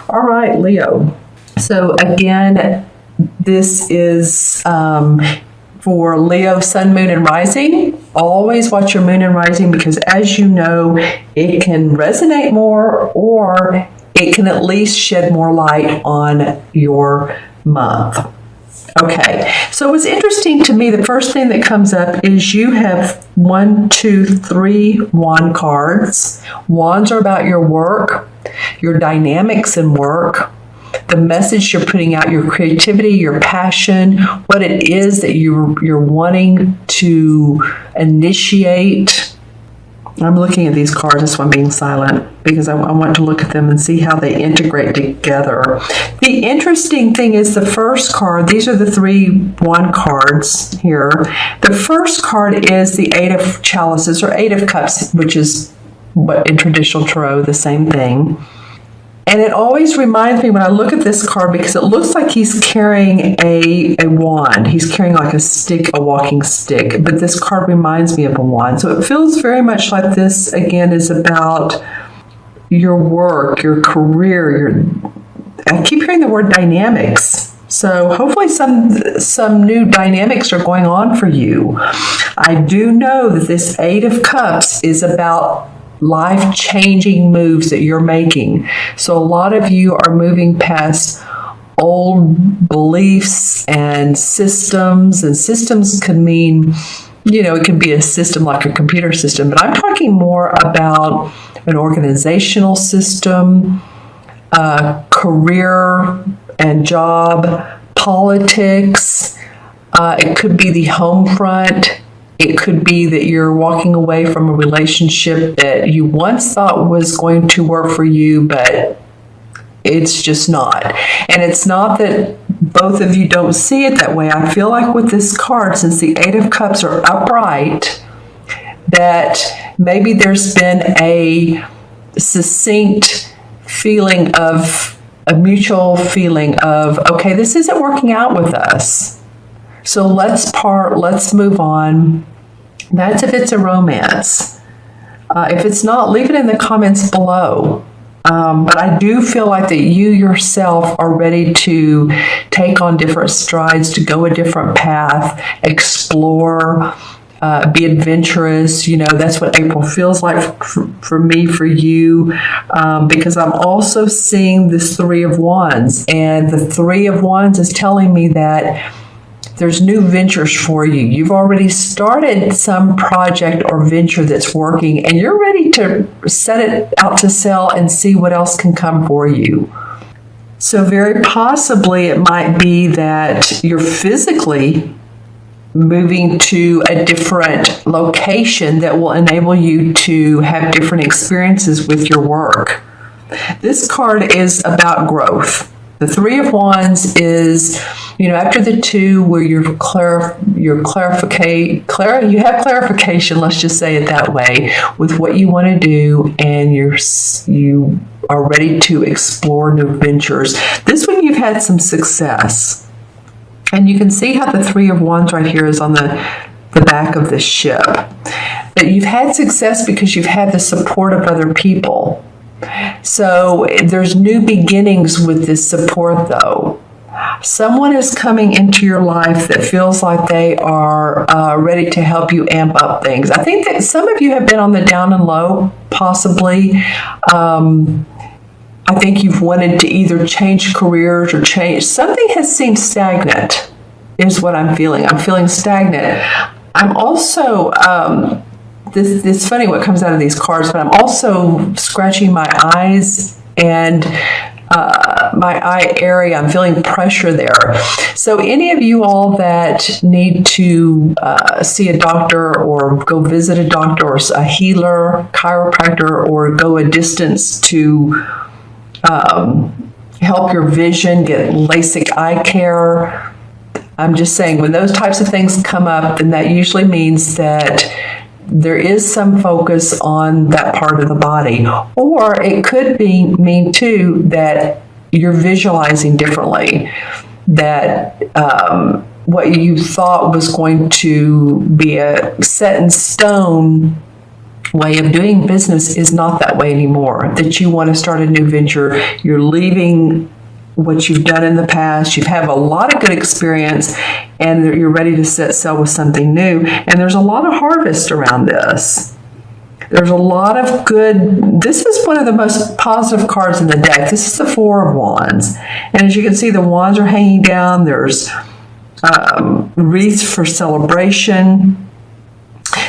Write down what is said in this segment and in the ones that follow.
All right, Leo. So again, this is for Leo, Sun, Moon, and Rising. Always watch your Moon and Rising because, as you know, it can resonate more or it can at least shed more light on your month. Okay, so what's interesting to me, the first thing that comes up is you have 1, 2, 3 wand cards. Wands are about your work, your dynamics in work, the message you're putting out, your creativity, your passion, what it is that you're wanting to initiate. I'm looking at these cards, that's why I'm being silent, because I want to look at them and see how they integrate together. The interesting thing is the first card, these are the 3 wand cards here. The first card is the 8 of chalices, or 8 of cups, which is what in traditional tarot, the same thing. And it always reminds me when I look at this card, because it looks like he's carrying a wand. He's carrying like a stick, a walking stick. But this card reminds me of a wand. So it feels very much like this, again, is about your work, your career. I keep hearing the word dynamics. So hopefully some new dynamics are going on for you. I do know that this 8 of Cups is about life-changing moves that you're making. So a lot of you are moving past old beliefs and systems could mean, it can be a system like a computer system, but I'm talking more about an organizational system, career and job, politics. It could be the home front. It could be that you're walking away from a relationship that you once thought was going to work for you, but it's just not. And it's not that both of you don't see it that way. I feel like with this card, since the 8 of Cups are upright, that maybe there's been a succinct feeling of, a mutual feeling of, okay, this isn't working out with us. So let's part, let's move on. That's if it's a romance. If it's not, leave it in the comments below. But I do feel like that you yourself are ready to take on different strides, to go a different path, explore, be adventurous. That's what April feels like for me, for you, because I'm also seeing this 3 of Wands. And the 3 of Wands is telling me that there's new ventures for you. You've already started some project or venture that's working, and you're ready to set it out to sell and see what else can come for you. So very possibly it might be that you're physically moving to a different location that will enable you to have different experiences with your work. This card is about growth. The 3 of Wands is, after the 2 where you have clarification, let's just say it that way, with what you want to do, and you are ready to explore new ventures. This one you've had some success. And you can see how the 3 of Wands right here is on the back of the ship. But you've had success because you've had the support of other people. So there's new beginnings with this support, though. Someone is coming into your life that feels like they are ready to help you amp up things. I think that some of you have been on the down and low, possibly. I think you've wanted to either change careers or change. Something has seemed stagnant, is what I'm feeling. I'm feeling stagnant. I'm also... It's funny what comes out of these cards, but I'm also scratching my eyes and my eye area. I'm feeling pressure there. So any of you all that need to see a doctor or go visit a doctor or a healer, chiropractor, or go a distance to help your vision, get LASIK eye care, I'm just saying when those types of things come up, then that usually means that there is some focus on that part of the body. Or it could mean too that you're visualizing differently, that what you thought was going to be a set in stone way of doing business is not that way anymore, that you want to start a new venture. You're leaving what you've done in the past. You've had a lot of good experience and you're ready to set sail with something new. And there's a lot of harvest around this. There's a lot of good. This is one of the most positive cards in the deck. This is the Four of Wands. And as you can see, the wands are hanging down. There's wreaths for celebration.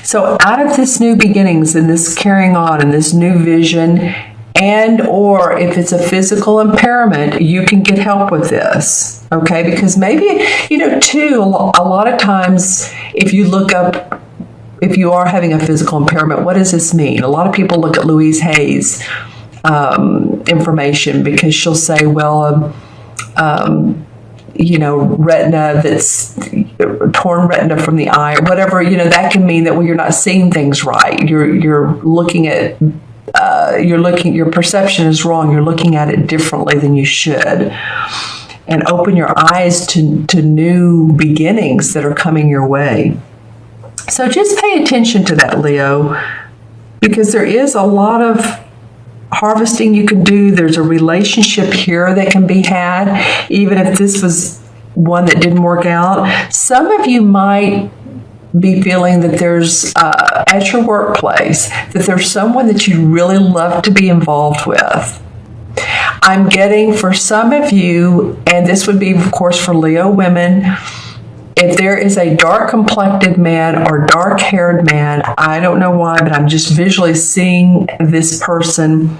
So out of this new beginnings and this carrying on and this new vision, and or if it's a physical impairment, you can get help with this, okay? Because maybe, too, a lot of times if you look up, if you are having a physical impairment, what does this mean? A lot of people look at Louise Hay's information because she'll say, well, retina that's torn retina from the eye or whatever, that can mean that, well, you're not seeing things right. You're looking at, your perception is wrong. You're looking at it differently than you should. And open your eyes to new beginnings that are coming your way. So just pay attention to that, Leo, because there is a lot of harvesting you can do. There's a relationship here that can be had, even if this was one that didn't work out. Some of you might be feeling that there's, at your workplace, that there's someone that you really love to be involved with. I'm getting for some of you, and this would be, of course, for Leo women, if there is a dark-complected man or dark-haired man, I don't know why, but I'm just visually seeing this person.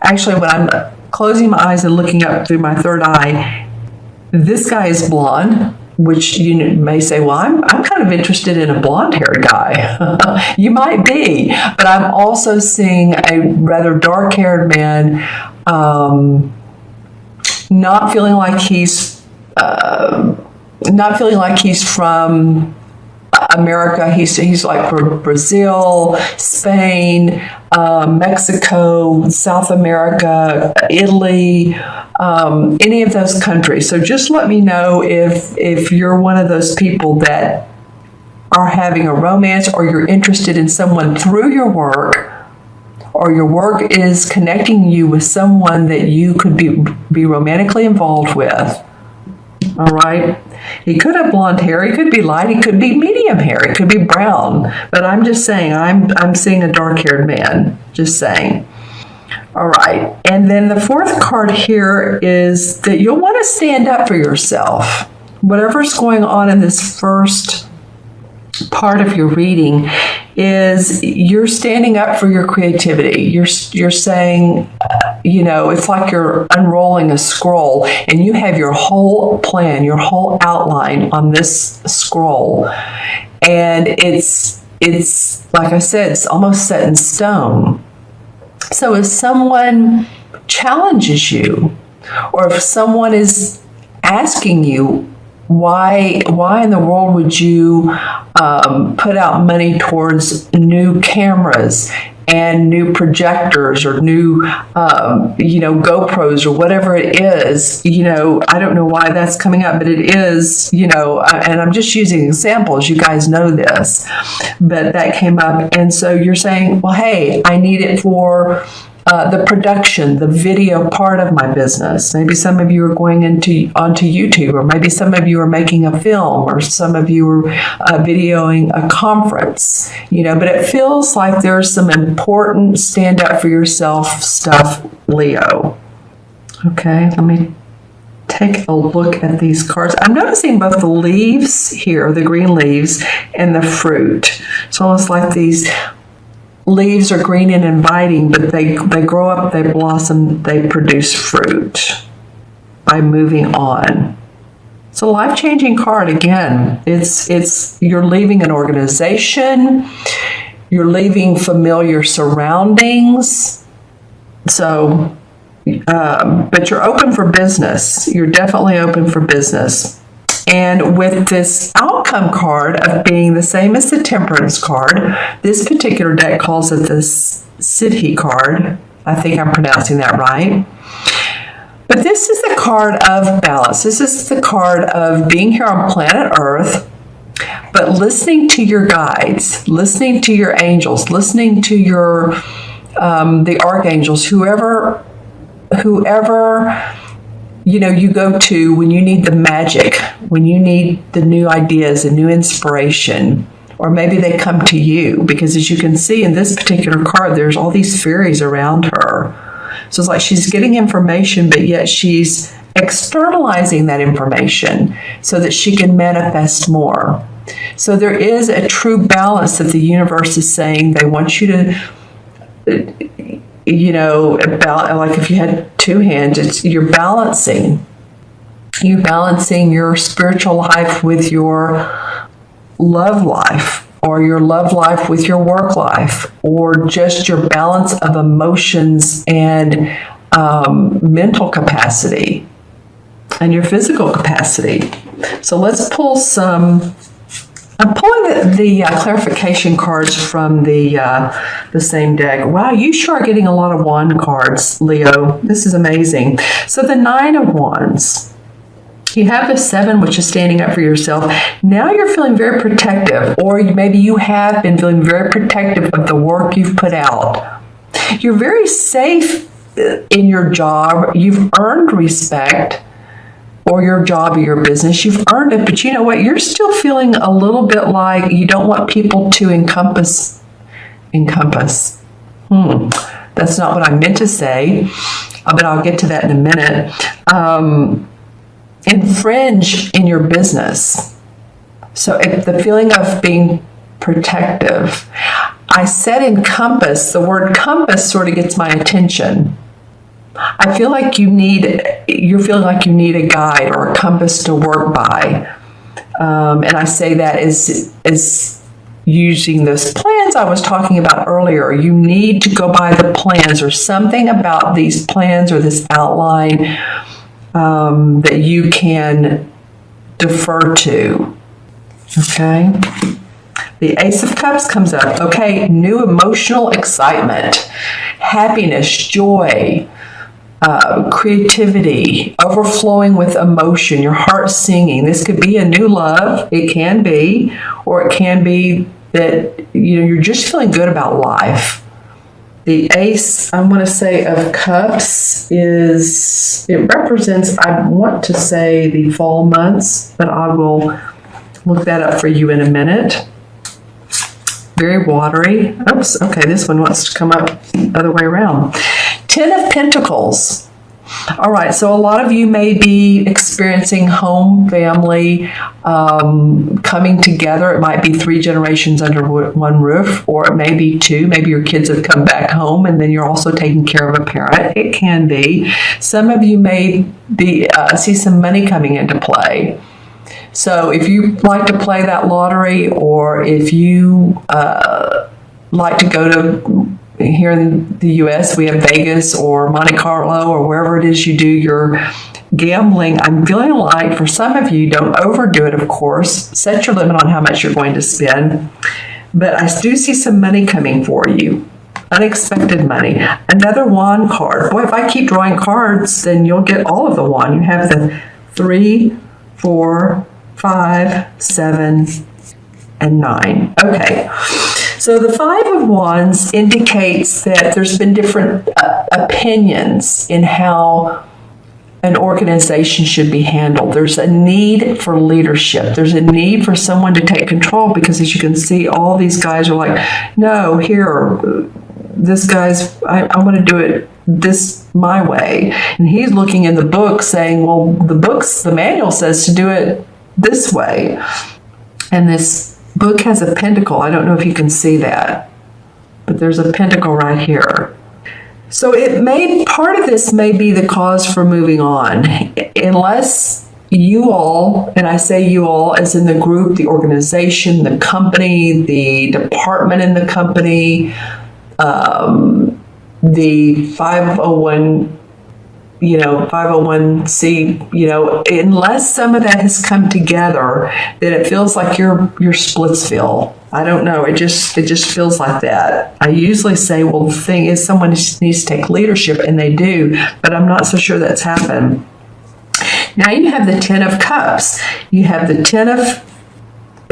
Actually, when I'm closing my eyes and looking up through my third eye, this guy is blonde, which you may say, well, I'm kind of interested in a blonde-haired guy. You might be, but I'm also seeing a rather dark-haired man, not feeling like he's from America. He's like from Brazil, Spain, Mexico, South America, Italy, any of those countries. So just let me know if you're one of those people that are having a romance, or you're interested in someone through your work, or your work is connecting you with someone that you could be romantically involved with. All right. He could have blonde hair. He could be light. He could be medium hair. He could be brown. But I'm just saying, I'm seeing a dark-haired man. Just saying. All right. And then the fourth card here is that you'll want to stand up for yourself. Whatever's going on in this first part of your reading is you're standing up for your creativity. You're saying, it's like you're unrolling a scroll and you have your whole plan, your whole outline on this scroll. And it's like I said, it's almost set in stone. So if someone challenges you, or if someone is asking you, why in the world would you put out money towards new cameras and new projectors or new, GoPros or whatever it is? I don't know why that's coming up, but it is, and I'm just using examples. You guys know this, but that came up. And so you're saying, well, hey, I need it for the production, the video part of my business. Maybe some of you are going onto YouTube, or maybe some of you are making a film, or some of you are videoing a conference, but it feels like there's some important stand up for yourself stuff, Leo. Okay, let me take a look at these cards. I'm noticing both the leaves here, the green leaves, and the fruit. It's almost like these leaves are green and inviting, but they grow up, they blossom, they produce fruit by moving on. It's a life-changing card again. It's you're leaving an organization, you're leaving familiar surroundings. So, but you're open for business. You're definitely open for business. And with this outcome card of being the same as the Temperance card, this particular deck calls it the Siddhi card. I think I'm pronouncing that right. But this is the card of balance. This is the card of being here on planet Earth, But listening to your guides, listening to your angels, listening to your the archangels, whoever you go to when you need the magic, when you need the new ideas and new inspiration, or maybe they come to you, because as you can see in this particular card, there's all these fairies around her. So it's like she's getting information, but yet she's externalizing that information so that she can manifest more. So there is a true balance that the universe is saying they want you to, about, like if you had two hands, you're balancing your spiritual life with your love life, or your love life with your work life, or just your balance of emotions and mental capacity and your physical capacity. So let's pull some. I'm pulling the clarification cards from the same deck. Wow, you sure are getting a lot of wand cards, Leo. This is amazing. So the 9 of Wands. You have the 7, which is standing up for yourself. Now you're feeling very protective, or maybe you have been feeling very protective of the work you've put out. You're very safe in your job. You've earned respect, or your job or your business. You've earned it, but you know what? You're still feeling a little bit like you don't want people to encompass. That's not what I meant to say, but I'll get to that in a minute. Infringe in your business. So if the feeling of being protective. I said encompass. The word compass sort of gets my attention. I feel like you're feeling like you need a guide or a compass to work by. And I say that as using those plans I was talking about earlier. You need to go by the plans, or something about these plans or this outline that you can defer to. Okay? The Ace of Cups comes up. Okay, new emotional excitement, happiness, joy, creativity, overflowing with emotion, your heart singing. This could be a new love. It can be, or it can be that you're just feeling good about life. The Ace, I'm going to say, of Cups it represents, I want to say, the fall months, but I will look that up for you in a minute. Very watery. Oops, okay, this one wants to come up the other way around. 10 of Pentacles. All right, so a lot of you may be experiencing home, family, coming together. It might be 3 generations under one roof, or it may be 2. Maybe your kids have come back home and then you're also taking care of a parent. It can be. Some of you may be see some money coming into play. So if you like to play that lottery, or if you like to go to, here in the U.S., we have Vegas or Monte Carlo or wherever it is you do your gambling, I'm feeling like for some of you, don't overdo it, of course. Set your limit on how much you're going to spend. But I do see some money coming for you. Unexpected money. Another wand card. Boy, if I keep drawing cards, then you'll get all of the wand. You have the 3, 4, 5, 7, and 9. Okay. So the 5 of Wands indicates that there's been different opinions in how an organization should be handled. There's a need for leadership. There's a need for someone to take control, because as you can see, all these guys are like, no, here, this guy's, I want to do it this my way. And he's looking in the book saying, well, the manual says to do it this way. And this book has a pentacle. I don't know if you can see that, but there's a pentacle right here. So part of this may be the cause for moving on, unless you all, and I say you all as in the group, the organization, the company, the department in the company, the 501, 501c, unless some of that has come together, then it feels like you're Splitsville. I don't know. It just feels like that. I usually say, well, the thing is, someone needs to take leadership, and they do, but I'm not so sure that's happened. Now you have the 10 of Cups. You have the 10 of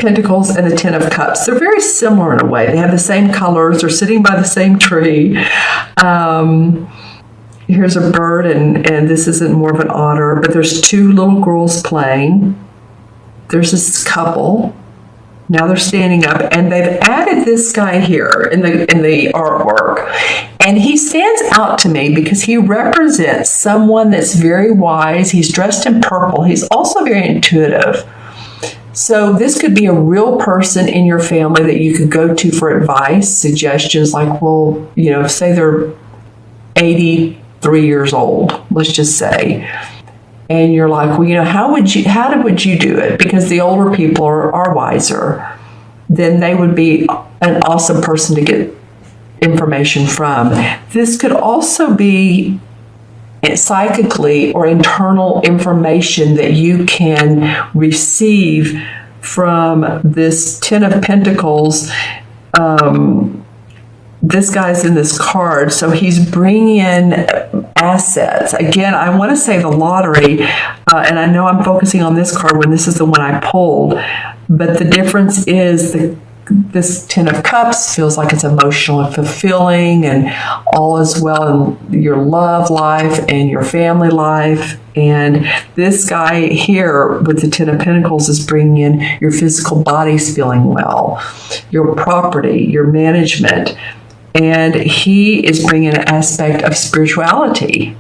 Pentacles and the Ten of Cups. They're very similar in a way. They have the same colors. They're sitting by the same tree. Here's a bird, and this isn't more of an otter, but there's two little girls playing. There's this couple. Now they're standing up, and they've added this guy here in the artwork. And he stands out to me because he represents someone that's very wise. He's dressed in purple. He's also very intuitive. So this could be a real person in your family that you could go to for advice, suggestions like, well, you know, say they're 83 years old, let's just say. And you're like, well, you know, how would you do it? Because the older people are wiser. Then they would be an awesome person to get information from. This could also be psychically or internal information that you can receive from this Ten of Pentacles. This guy's in this card, so he's bringing in assets. Again, I want to say the lottery, and I know I'm focusing on this card when this is the one I pulled, but the difference is this Ten of Cups feels like it's emotional and fulfilling and all is well in your love life and your family life. And this guy here with the Ten of Pentacles is bringing in your physical body's feeling well, your property, your management. And he is bringing an aspect of spirituality.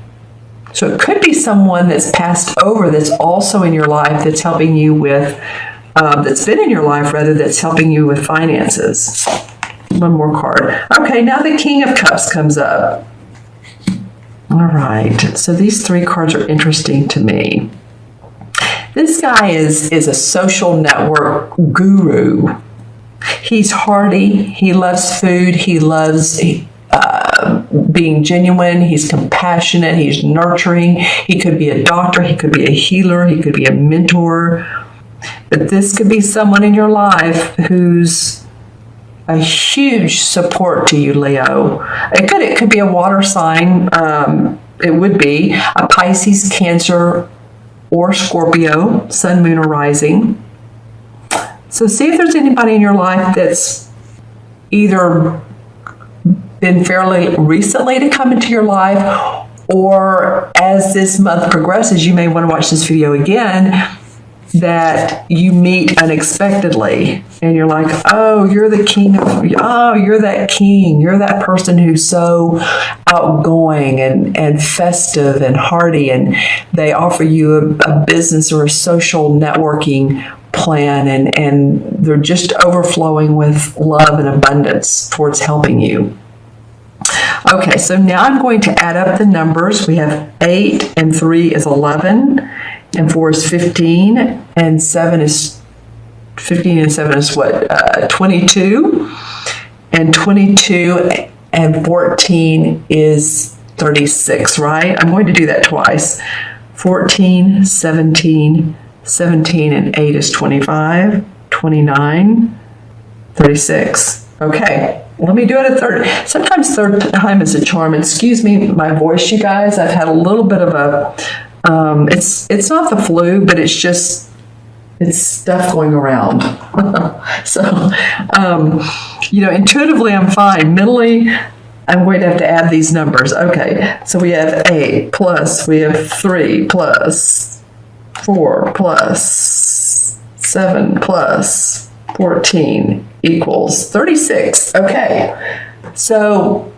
So it could be someone that's passed over that's also in your life that's helping you with, that's been in your life rather, that's helping you with finances. One more card. Okay, now the King of Cups comes up. All right, so these three cards are interesting to me. This guy is a social network guru. He's hearty, he loves food, he loves being genuine, he's compassionate, he's nurturing. He could be a doctor, he could be a healer, he could be a mentor. But this could be someone in your life who's a huge support to you, Leo. It could be a water sign. It would be a Pisces, Cancer, or Scorpio, Sun, Moon, or Rising. So see if there's anybody in your life that's either been fairly recently to come into your life, or as this month progresses, you may want to watch this video again, that you meet unexpectedly and you're like, oh, you're the king you're that king, you're that person who's so outgoing and festive and hearty, and they offer you a business or a social networking plan, and they're just overflowing with love and abundance towards helping you. Okay, so now I'm going to add up the numbers. We have 8 and 3 is 11, and 4 is 15, and 7 is 15 and 7 is what? 22, and 22 and 14 is 36, right? I'm going to do that twice. 14, 17, 17 and 8 is 25, 29, 36. Okay, let me do it a third. Sometimes third time is a charm. Excuse me, my voice, you guys. I've had a little bit of a, it's not the flu, but it's stuff going around. So, you know, intuitively I'm fine. Mentally, I'm going to have to add these numbers. Okay, so we have 8 plus, we have 3 plus, 4 plus 7 plus 14 equals 36. Okay. So,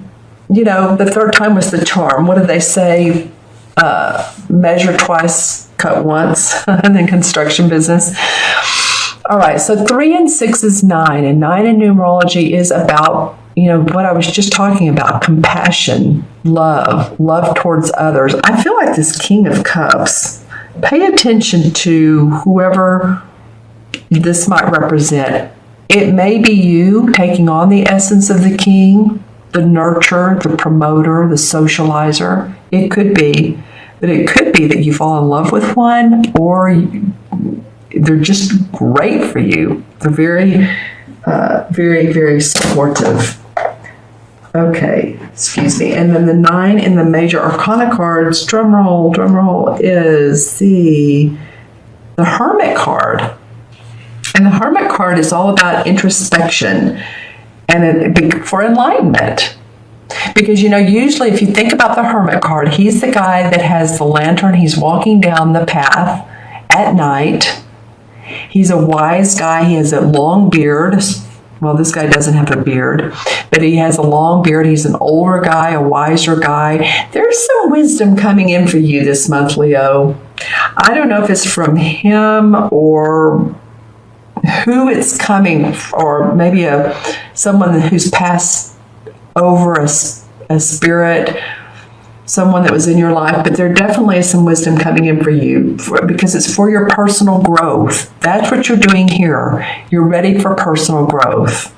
you know, the third time was the charm. What did they say? Measure twice, cut once, and then construction business. All right. So 3 and 6 is 9, and 9 in numerology is about, you know, what I was just talking about, compassion, love towards others. I feel like this King of Cups, pay attention to whoever this might represent. It may be you taking on the essence of the king, the nurturer, the promoter, the socializer. It could be, but it could be that you fall in love with one, or they're just great for you. They're very, very, very supportive. Okay, excuse me. And then the 9 in the major arcana cards, drum roll, is the Hermit card. And the Hermit card is all about introspection and for enlightenment. Because, usually if you think about the Hermit card, he's the guy that has the lantern. He's walking down the path at night. He's a wise guy. He has a long beard. Well, this guy doesn't have a beard, but he has a long beard. He's an older guy, a wiser guy. There's some wisdom coming in for you this month, Leo. I don't know if it's from him or who it's coming, or maybe someone who's passed over a spirit, someone that was in your life, but there definitely is some wisdom coming in for you because it's for your personal growth. That's what you're doing here. You're ready for personal growth.